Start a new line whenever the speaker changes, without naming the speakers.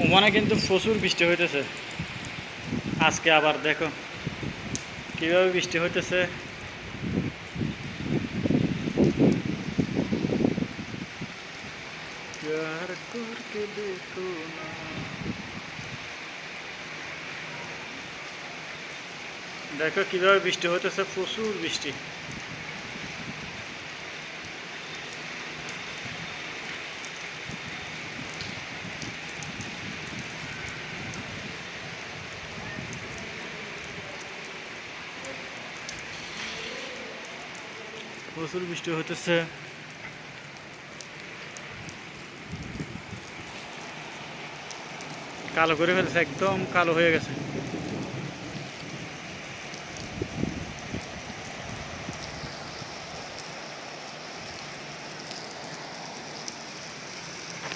ওমানে কিন্তু প্রচুর বৃষ্টি হইতেছে আজকে। আবার দেখো কিভাবে বৃষ্টি হইতেছে। प्यार करके देखो ना। দেখো কিভাবে বৃষ্টি হইতেছে, প্রচুর বৃষ্টি। প্রচুর বৃষ্টি হইতেছে। কালো করে ফেলছে, একদম কালো হয়ে গেছে।